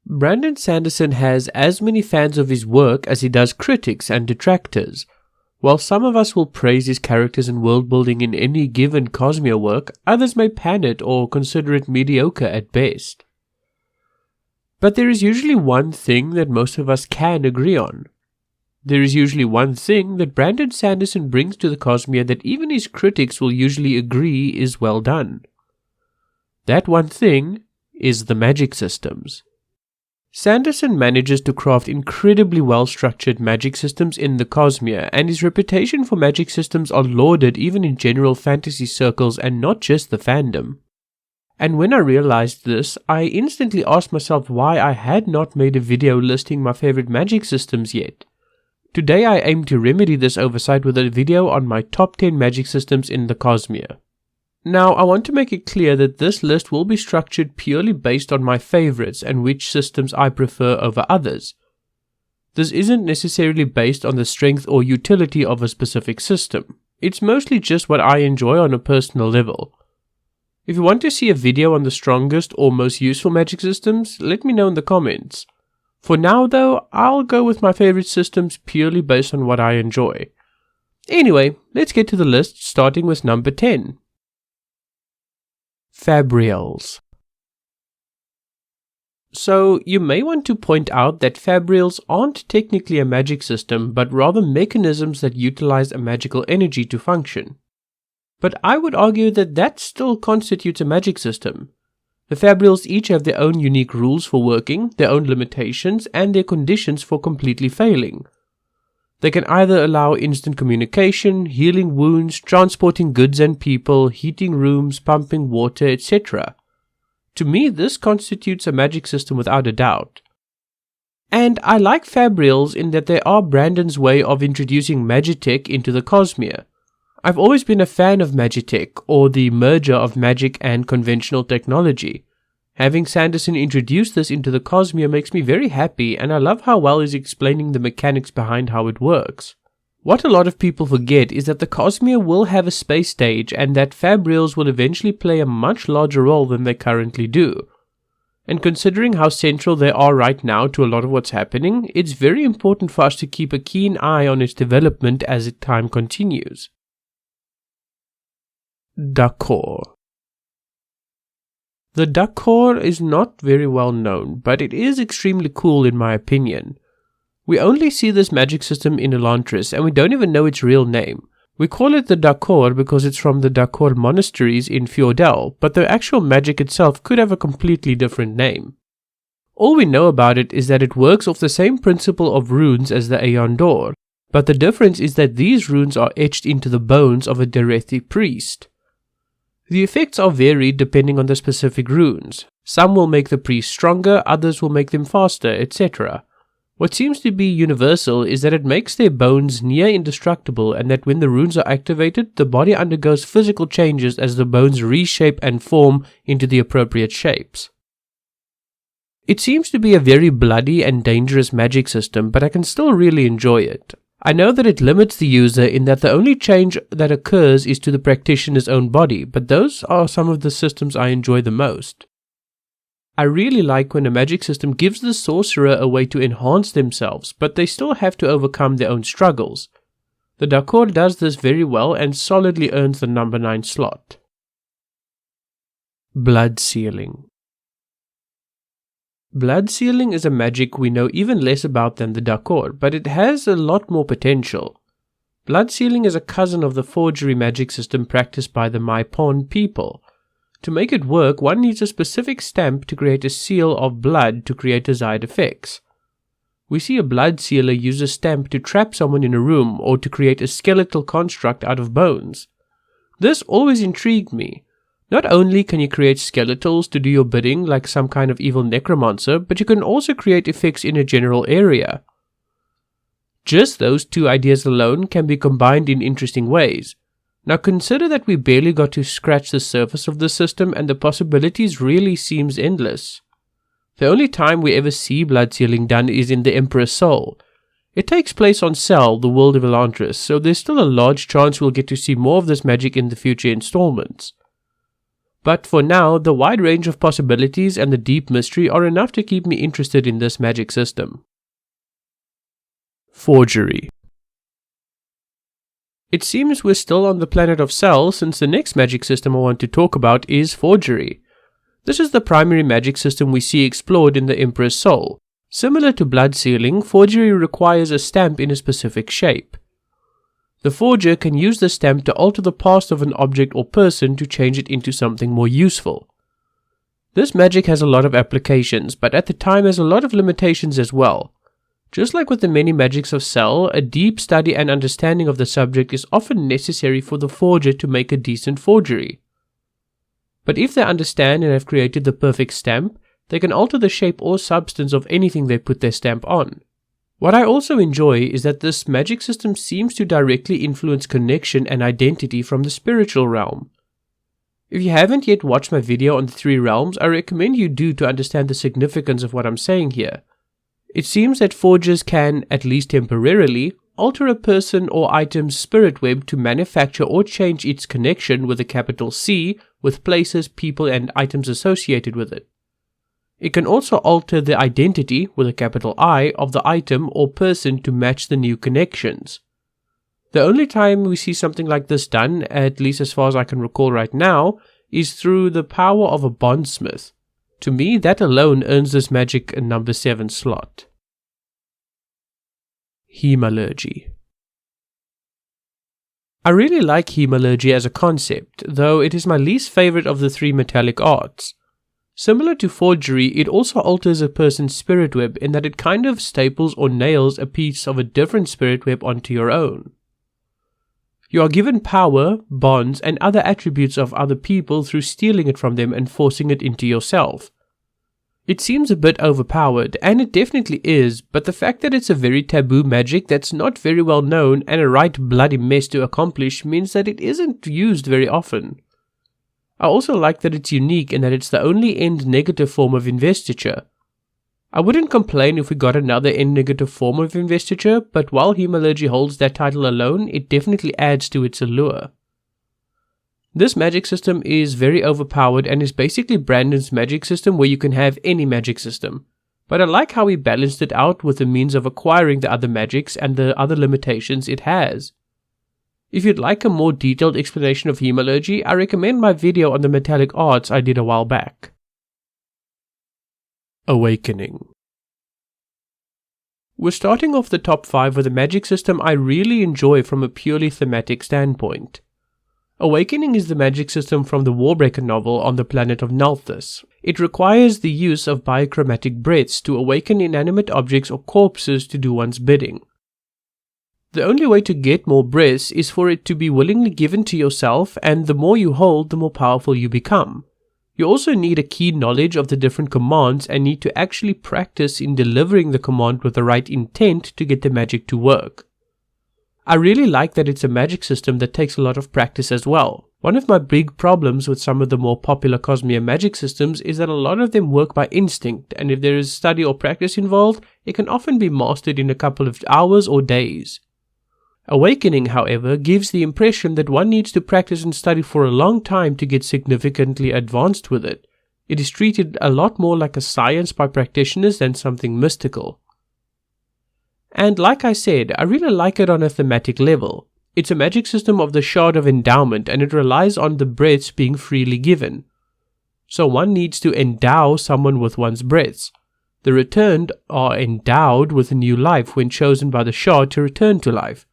Brandon Sanderson has as many fans of his work as he does critics and detractors. While some of us will praise his characters and world building in any given Cosmere work, others may pan it or consider it mediocre at best. But there is usually one thing that most of us can agree on. There is usually one thing that Brandon Sanderson brings to the Cosmere that even his critics will usually agree is well done. That one thing is the magic systems. Sanderson manages to craft incredibly well-structured magic systems in the Cosmere, and his reputation for magic systems are lauded even in general fantasy circles and not just the fandom. And when I realized this, I instantly asked myself why I had not made a video listing my favorite magic systems yet. Today I aim to remedy this oversight with a video on my top 10 magic systems in the Cosmere. Now, I want to make it clear that this list will be structured purely based on my favorites and which systems I prefer over others. This isn't necessarily based on the strength or utility of a specific system. It's mostly just what I enjoy on a personal level. If you want to see a video on the strongest or most useful magic systems, let me know in the comments. For now though, I'll go with my favorite systems purely based on what I enjoy. Anyway, let's get to the list, starting with number 10. Fabrials. So, you may want to point out that Fabrials aren't technically a magic system, but rather mechanisms that utilize a magical energy to function. But I would argue that that still constitutes a magic system. The Fabrials each have their own unique rules for working, their own limitations, and their conditions for completely failing. They can either allow instant communication, healing wounds, transporting goods and people, heating rooms, pumping water, etc. To me, this constitutes a magic system without a doubt. And I like Fabrials in that they are Brandon's way of introducing Magitech into the Cosmere. I've always been a fan of Magitech, or the merger of magic and conventional technology. Having Sanderson introduce this into the Cosmere makes me very happy, and I love how well he's explaining the mechanics behind how it works. What a lot of people forget is that the Cosmere will have a space stage, and that Fabrials will eventually play a much larger role than they currently do. And considering how central they are right now to a lot of what's happening, it's very important for us to keep a keen eye on its development as time continues. Dakor. The Dakor is not very well known, but it is extremely cool in my opinion. We only see this magic system in Elantris, and we don't even know its real name. We call it the Dakor because it's from the Dakor monasteries in Fjordell, but the actual magic itself could have a completely different name. All we know about it is that it works off the same principle of runes as the Aeon Door, but the difference is that these runes are etched into the bones of a Derethi priest. The effects are varied depending on the specific runes. Some will make the priest stronger, others will make them faster, etc. What seems to be universal is that it makes their bones near indestructible, and that when the runes are activated, the body undergoes physical changes as the bones reshape and form into the appropriate shapes. It seems to be a very bloody and dangerous magic system, but I can still really enjoy it. I know that it limits the user in that the only change that occurs is to the practitioner's own body, but those are some of the systems I enjoy the most. I really like when a magic system gives the sorcerer a way to enhance themselves, but they still have to overcome their own struggles. The Dakor does this very well and solidly earns the number 9 slot. Blood Sealing. Blood Sealing is a magic we know even less about than the Dakor, but it has a lot more potential. Blood Sealing is a cousin of the Forgery magic system practiced by the Maipon people. To make it work, one needs a specific stamp to create a seal of blood to create desired effects. We see a blood sealer use a stamp to trap someone in a room or to create a skeletal construct out of bones. This always intrigued me. Not only can you create skeletals to do your bidding like some kind of evil necromancer, but you can also create effects in a general area. Just those two ideas alone can be combined in interesting ways. Now consider that we barely got to scratch the surface of the system, and the possibilities really seems endless. The only time we ever see blood sealing done is in the Emperor's Soul. It takes place on Cell, the world of Elantris, so there's still a large chance we'll get to see more of this magic in the future installments. But for now, the wide range of possibilities and the deep mystery are enough to keep me interested in this magic system. Forgery. It seems we're still on the planet of Cell, since the next magic system I want to talk about is Forgery. This is the primary magic system we see explored in the Emperor's Soul. Similar to blood sealing, Forgery requires a stamp in a specific shape. The forger can use the stamp to alter the past of an object or person to change it into something more useful. This magic has a lot of applications, but at the time has a lot of limitations as well. Just like with the many magics of Cell, a deep study and understanding of the subject is often necessary for the forger to make a decent forgery. But if they understand and have created the perfect stamp, they can alter the shape or substance of anything they put their stamp on. What I also enjoy is that this magic system seems to directly influence connection and identity from the spiritual realm. If you haven't yet watched my video on the 3 realms, I recommend you do to understand the significance of what I'm saying here. It seems that forgers can, at least temporarily, alter a person or item's spirit web to manufacture or change its connection with a capital C with places, people and items associated with it. It can also alter the identity, with a capital I, of the item or person to match the new connections. The only time we see something like this done, at least as far as I can recall right now, is through the power of a bondsmith. To me, that alone earns this magic a number 7 slot. Hemology. I really like Hemology as a concept, though it is my least favorite of the 3 metallic arts. Similar to Forgery, it also alters a person's spirit web in that it kind of staples or nails a piece of a different spirit web onto your own. You are given power, bonds, and other attributes of other people through stealing it from them and forcing it into yourself. It seems a bit overpowered, and it definitely is, but the fact that it's a very taboo magic that's not very well known and a right bloody mess to accomplish means that it isn't used very often. I also like that it's unique in that it's the only end negative form of investiture. I wouldn't complain if we got another end negative form of investiture, but while Hemology holds that title alone, it definitely adds to its allure. This magic system is very overpowered and is basically Brandon's magic system where you can have any magic system. But I like how he balanced it out with the means of acquiring the other magics and the other limitations it has. If you'd like a more detailed explanation of Hemology, I recommend my video on the metallic arts I did a while back. Awakening. We're starting off the top 5 with a magic system I really enjoy from a purely thematic standpoint. Awakening is the magic system from the Warbreaker novel on the planet of Nalthus. It requires the use of biochromatic breaths to awaken inanimate objects or corpses to do one's bidding. The only way to get more breaths is for it to be willingly given to yourself, and the more you hold, the more powerful you become. You also need a keen knowledge of the different commands and need to actually practice in delivering the command with the right intent to get the magic to work. I really like that it's a magic system that takes a lot of practice as well. One of my big problems with some of the more popular Cosmere magic systems is that a lot of them work by instinct, and if there is study or practice involved, it can often be mastered in a couple of hours or days. Awakening, however, gives the impression that one needs to practice and study for a long time to get significantly advanced with it. It is treated a lot more like a science by practitioners than something mystical. And like I said, I really like it on a thematic level. It's a magic system of the Shard of Endowment, and it relies on the breaths being freely given. So one needs to endow someone with one's breaths. The returned are endowed with a new life when chosen by the Shard to return to life.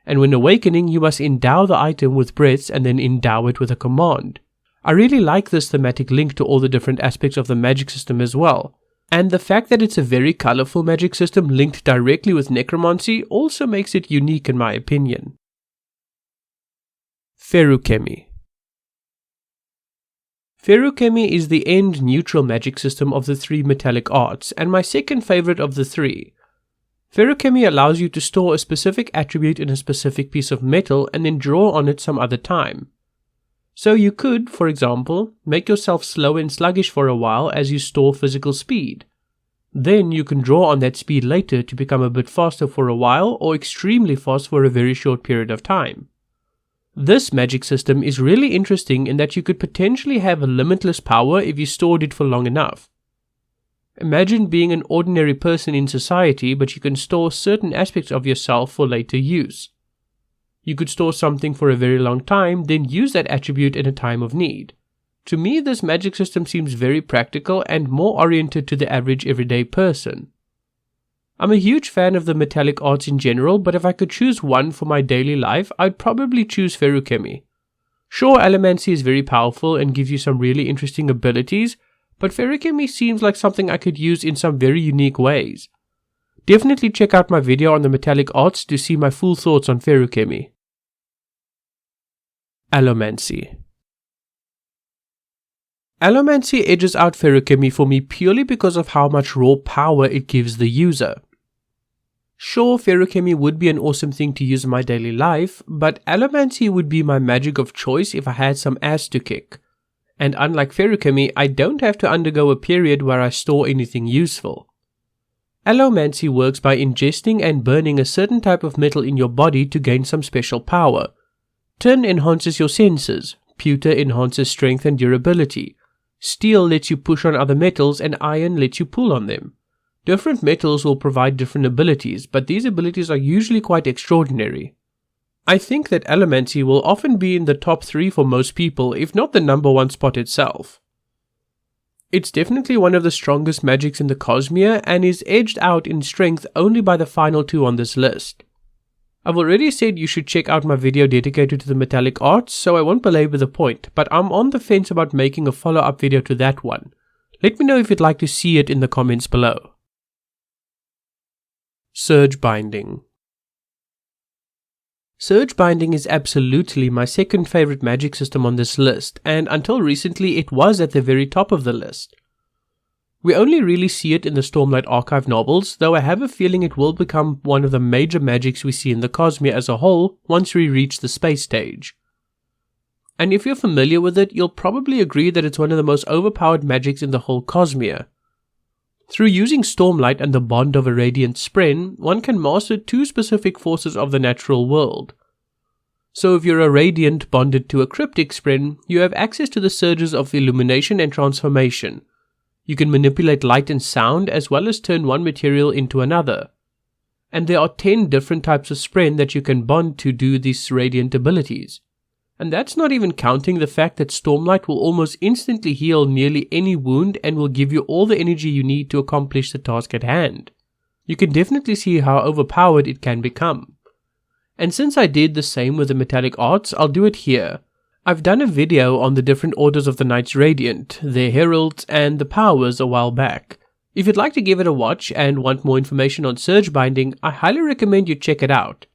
And when awakening, you must endow the item with breaths and then endow it with a command. I really like this thematic link to all the different aspects of the magic system as well. And the fact that it's a very colorful magic system linked directly with necromancy also makes it unique in my opinion. Ferukemi. Ferukemi is the end neutral magic system of the 3 metallic arts, and my second favorite of the 3. Ferukemi allows you to store a specific attribute in a specific piece of metal and then draw on it some other time. So you could, for example, make yourself slow and sluggish for a while as you store physical speed. Then you can draw on that speed later to become a bit faster for a while or extremely fast for a very short period of time. This magic system is really interesting in that you could potentially have a limitless power if you stored it for long enough. Imagine being an ordinary person in society, but you can store certain aspects of yourself for later use. You could store something for a very long time, then use that attribute in a time of need. To me, this magic system seems very practical and more oriented to the average everyday person. I'm a huge fan of the metallic arts in general, but if I could choose one for my daily life, I'd probably choose Ferukemi. Sure, Allomancy is very powerful and gives you some really interesting abilities, but Ferukemi seems like something I could use in some very unique ways. Definitely check out my video on the metallic arts to see my full thoughts on Ferukemi. Allomancy. Allomancy edges out Ferukemi for me purely because of how much raw power it gives the user. Sure, Ferukemi would be an awesome thing to use in my daily life, but Allomancy would be my magic of choice if I had some ass to kick. And unlike Ferukemi, I don't have to undergo a period where I store anything useful. Allomancy works by ingesting and burning a certain type of metal in your body to gain some special power. Tin enhances your senses, pewter enhances strength and durability, steel lets you push on other metals, and iron lets you pull on them. Different metals will provide different abilities, but these abilities are usually quite extraordinary. I think that Allomancy will often be in the top 3 for most people, if not the number 1 spot itself. It's definitely one of the strongest magics in the Cosmere and is edged out in strength only by the final 2 on this list. I've already said you should check out my video dedicated to the metallic arts, so I won't belabor the point, but I'm on the fence about making a follow-up video to that one. Let me know if you'd like to see it in the comments below. Surge Binding. Surge Binding is absolutely my second favorite magic system on this list, and until recently it was at the very top of the list. We only really see it in the Stormlight Archive novels, though I have a feeling it will become one of the major magics we see in the Cosmere as a whole once we reach the space stage. And if you're familiar with it, you'll probably agree that it's one of the most overpowered magics in the whole Cosmere. Through using Stormlight and the bond of a radiant spren, one can master 2 specific forces of the natural world. So if you're a radiant bonded to a cryptic spren, you have access to the surges of illumination and transformation. You can manipulate light and sound as well as turn one material into another. And there are 10 different types of spren that you can bond to do these radiant abilities. And that's not even counting the fact that Stormlight will almost instantly heal nearly any wound and will give you all the energy you need to accomplish the task at hand. You can definitely see how overpowered it can become. And since I did the same with the metallic arts, I'll do it here. I've done a video on the different orders of the Knights Radiant, their heralds, and the powers a while back. If you'd like to give it a watch and want more information on Surge Binding, I highly recommend you check it out.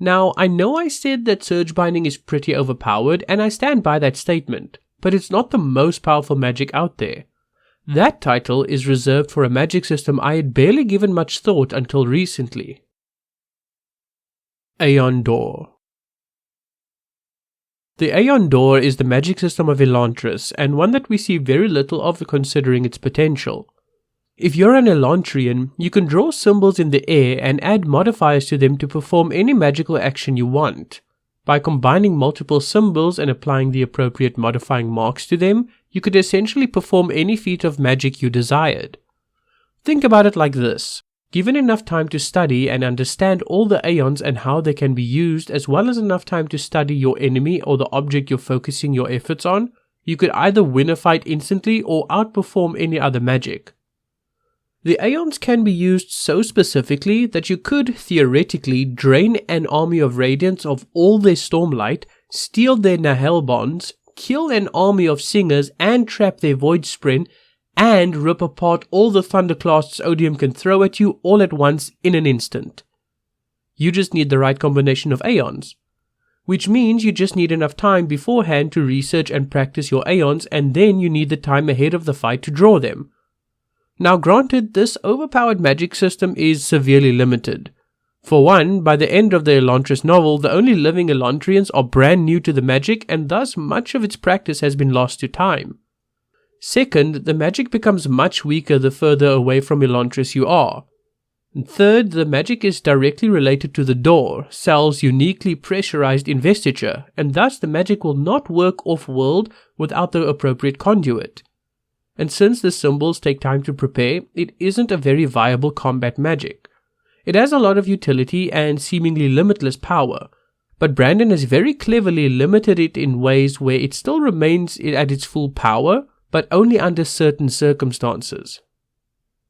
Now, I know I said that Surge Binding is pretty overpowered, and I stand by that statement, but it's not the most powerful magic out there. That title is reserved for a magic system I had barely given much thought until recently. Aeon Door. The Aeon Door is the magic system of Elantris, and one that we see very little of considering its potential. If you're an Elantrian, you can draw symbols in the air and add modifiers to them to perform any magical action you want. By combining multiple symbols and applying the appropriate modifying marks to them, you could essentially perform any feat of magic you desired. Think about it like this. Given enough time to study and understand all the Aeons and how they can be used, as well as enough time to study your enemy or the object you're focusing your efforts on, you could either win a fight instantly or outperform any other magic. The Aeons can be used so specifically that you could, theoretically, drain an army of Radiants of all their Stormlight, steal their Nahel bonds, kill an army of Singers and trap their Void Spren, and rip apart all the Thunderclasts Odium can throw at you all at once in an instant. You just need the right combination of Aeons. Which means you just need enough time beforehand to research and practice your Aeons, and then you need the time ahead of the fight to draw them. Now granted, this overpowered magic system is severely limited. For one, by the end of the Elantris novel, the only living Elantrians are brand new to the magic, and thus much of its practice has been lost to time. Second, the magic becomes much weaker the further away from Elantris you are. And third, the magic is directly related to the door, Sal's uniquely pressurized investiture, and thus the magic will not work off-world without the appropriate conduit. And since the symbols take time to prepare, it isn't a very viable combat magic. It has a lot of utility and seemingly limitless power, but Brandon has very cleverly limited it in ways where it still remains at its full power, but only under certain circumstances.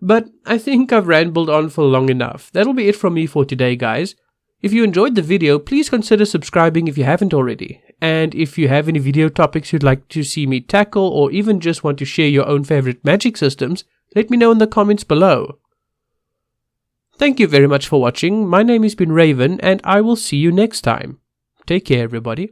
But I think I've rambled on for long enough. That'll be it from me for today, guys. If you enjoyed the video, please consider subscribing if you haven't already. And if you have any video topics you'd like to see me tackle, or even just want to share your own favorite magic systems, let me know in the comments below. Thank you very much for watching. My name has been Raven, and I will see you next time. Take care, everybody.